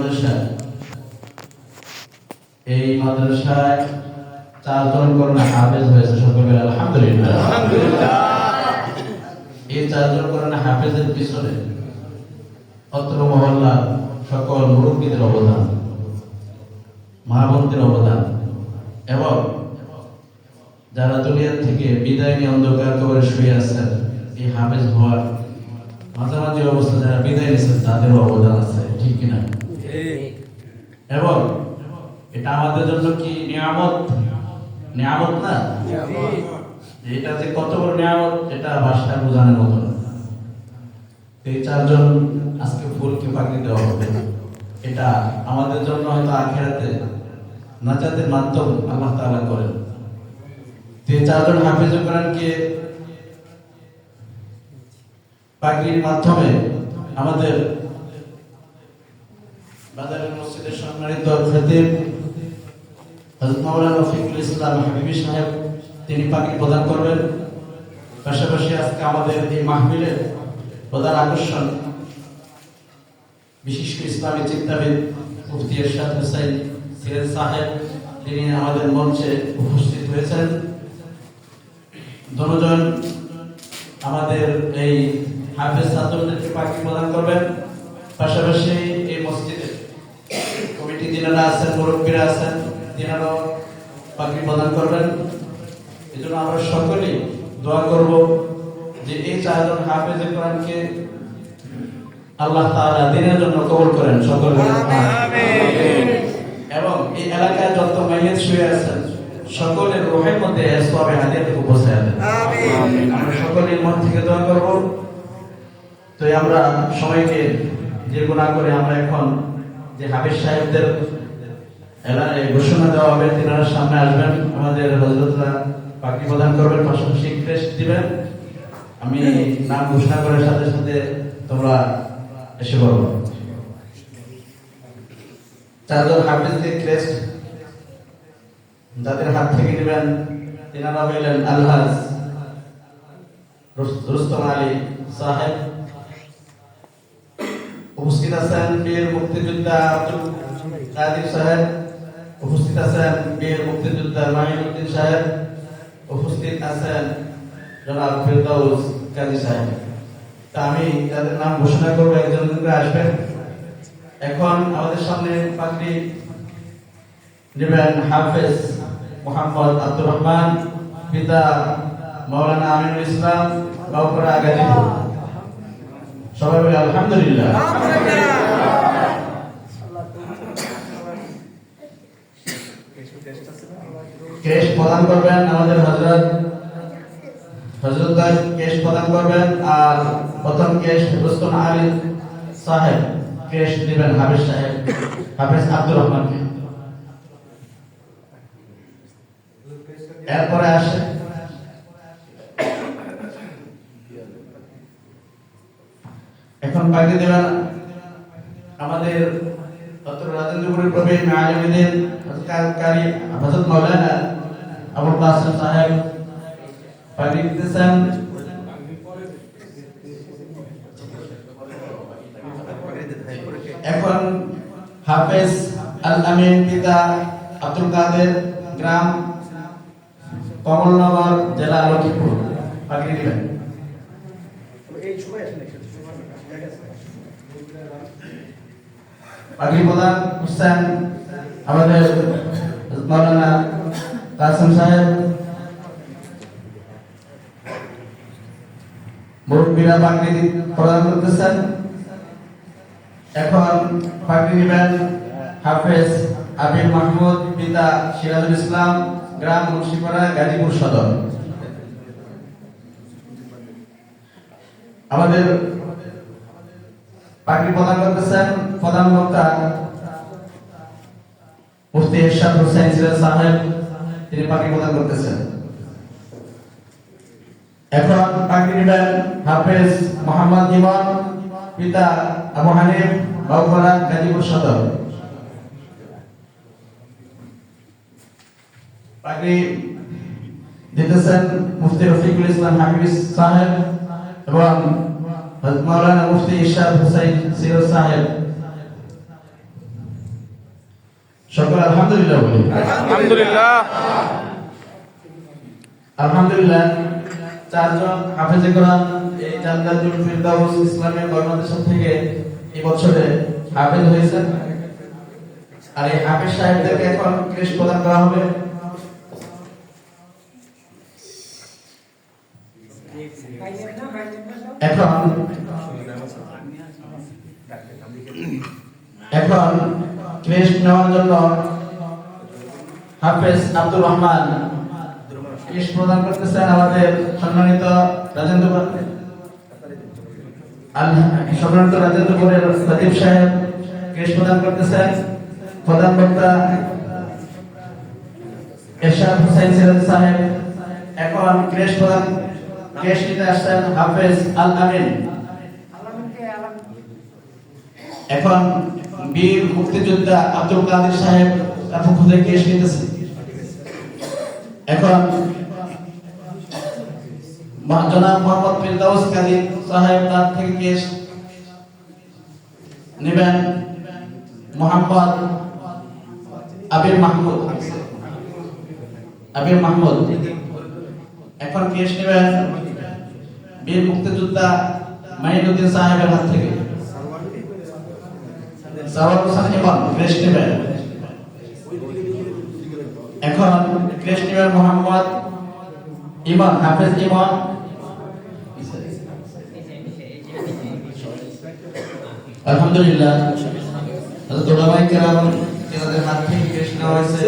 মাদ্রাসায় এই মাদ্রাসায় 4 জন করোনা হাফেজ হয়েছে, সকলে আলহামদুলিল্লাহ। এই 4 জন করোনা হাফেজের পিছনে অত্র মহল্লার সকল মুরব্বীদের অবদান, মা বোনদের অবদান এবং যারা দুনিয়া থেকে বিদায় নিয়ে অন্ধকার কবরে শুয়ে আছেন, এই হাফেজ হওয়ার মাঝামাঝি অবস্থা যারা বিদায় নিয়েছেন তাদেরও অবদান আছে, ঠিক কিনা? এবং এটা আমাদের জন্য কি নিয়ামত? নিয়ামত না? এটা যে কত বড় নিয়ামত এটা ভাষায় বোঝানোর মতো না। এই 4 জন আজকে ফুলকে পাখি দেওয়া হবে, এটা আমাদের জন্য হয়তো আখিরাতে নাজাতের মাধ্যম আল্লাহ তাআলা করেন। এই 4 জন হাফেজুল কোরআনকে পাখির মাধ্যমে আমাদের বাজারের মসজিদের সম্মানিত খতিব হযরত মাওলানা রফিকুল ইসলাম হাবিবি সাহেব তিনি পাখি প্রদান করবেন। পাশাপাশি আজকে আমাদের এই মাহফিলের প্রধান আকর্ষণ বিশিষ্ট ইসলামী চিন্তাবিদ মুফতি ইরশাদ হুসাইন সিরাজ সাহেব, তিনি আমাদের মঞ্চে উপস্থিত হয়েছেন। দুজন আমাদের এই হাফেজ ছাত্রদেরকে পাখি প্রদান করবেন। পাশাপাশি এই মসজিদের কমিটি যিনারা আছেন, মুরব্বীরা আছেন, তিনারাও পাখি প্রদান করবেন। এই জন্য আমরা সকলেই দোয়া করব যে এই 4 জন হাফেজ কোরআনকে আল্লাহ তাআলা দিনের জন্য কবুল করেন, সকলে আমিন। এবং এই এলাকায় যত মাইয়াত শুয়ে আছেন সকলের রূহের মধ্যে সওয়াবে হাদিয়াতকে পৌঁছায় দেন, আমিন। আমরা সকলেই মন থেকে দোয়া করব। তো আমরা সবাইকে দীর্ঘ না করে আমরা এখন যে হাফেজ সাহেবদের ঘোষণা দেওয়া হবে, তিনারা সামনে আসবেন, আমাদের হযরতরা পাখি প্রদান করবেন, পাশাপাশি ক্রেস্ট দিবেন। আমি নাম ঘোষণা করার সাথে সাথে তোমরা এসে বলো। 4 জন হাফেজদের ক্রেস্ট যাদের হাত থেকে নেবেন তিনারা হইলেন আলহাজ রুস্তম আলী সাহেব, উপস্থিত আছেন বীর মুক্তিযোদ্ধা আব্দুল কাদের সাহেব, উপস্থিত আছেন বীর মুক্তিযোদ্ধা মাইনুদ্দিন সাহেব, উপস্থিত আছেন জনাব ফিরদাউস কাজী সাহেব। তা আমি যাদের নাম ঘোষণা করবো একজন করে আসবেন। এখন আমাদের সামনে পাখি নেবেন হাফেজ মোহাম্মদ আব্দুর রহমান, পিতা মাওলানা আমিনুল ইসলাম, বাউপাড়া গাজীপুর। সবাই বলে আলহামদুলিল্লাহ। কেশ প্রদান করবেন আমাদের হযরত কেশ প্রদান করবেন। আর প্রথম কেশ রুস্তম আলী সাহেব কেশ দিবেন হাফেজ সাহেব, হাফেজ আব্দুর রহমানকে। এরপরে আসে এখন পাখি দেবেন আমাদের রাজেন্দ্রপুরের প্রবীণ আলিমুদ্দিন কারি হযরত মাওলানা আবুল কাসেম সাহেব পাখি দিতেছেন। এখন হাফেজ আল আমিন, পিতা আব্দুল কাদের, গ্রাম কমলনগর, জেলা লক্ষ্মীপুর, পাখি দিবেন। পাখি প্রধান হোসেন আমাদের মাওলানা কাসেম সাহেব, মুরব্বীরা পাখি প্রদান করতেছেন। এখন পাখি দিবেন হাফেজ আবির মাহমুদ, পিতা সিরাজুল ইসলাম, গ্রাম মুন্সিপাড়া, গাজীপুর সদর। আমাদের পাখি প্রদান করতেছেন প্রধান বক্তা মুফতি ইরশাদ হুসাইন সিরাজ সাহেব, তিনি পাখি প্রদান করতেছেন। এখন পাখি দিবেন হাফেজ মোহাম্মদ ইমন, পিতা আবু হানিফ, বাউপাড়া, গাজীপুর সদর। পাখি দিতেছেন মুফতি রফিকুল ইসলাম হাবিবি সাহেব এবং মাওলানা মুফতি ইরশাদ হুসাইন সিরাজ সাহেব। সকলে আলহামদুলিল্লাহ বলি। আলহামদুলিল্লাহ। আলহামদুলিল্লাহ, চারজন হাফেজে কোরআন এই জান্নাতুল ফিরদাউস ইসলামিক কর্মদেশন থেকে এই বছরে হাফেজ হয়েছেন। আর এই হাফেজ সাহেবদেরকে এখন ক্রেশ প্রদান করা হবে। এখন ক্রেশ নেওয়ার জন্য হাফেজ আব্দুর রহমান ক্রেশ প্রদান করতেছেন আমাদের সম্মানিত রাজেন্দ্রপুরের সচিব সাহেব ক্রেশ প্রদান করতেছেন। প্রধান বক্তা এরশাদ হোসেন সিরাজ সাহেব। এখন ক্রেশ নিতে আসছেন হাফেজ আল আমিন। এখন বীর মুক্তিযোদ্ধা আব্দুল কাদের সাহেব তার পক্ষ থেকে ক্রেশ নিতেছেন। এখন জনাব মোহাম্মদ ফিরদাউস কাজী সাহেব তার থেকে ক্রেশ নেবেন মোহাম্মদ আবির মাহমুদ। এখন ক্রেশ নেবেন বীর মুক্তিযোদ্ধা মাইনুদ্দিন সাহেবের হাত থেকে। সাওয়ার হোসেন ইমন ক্রেশ নেবেন। এখন ক্রেশ নেবেন মোহাম্মদ ইমন, হাফেজ ইমন। আলহামদুলিল্লাহ, হাত থেকে ক্রেশ নেওয়া হয়েছে।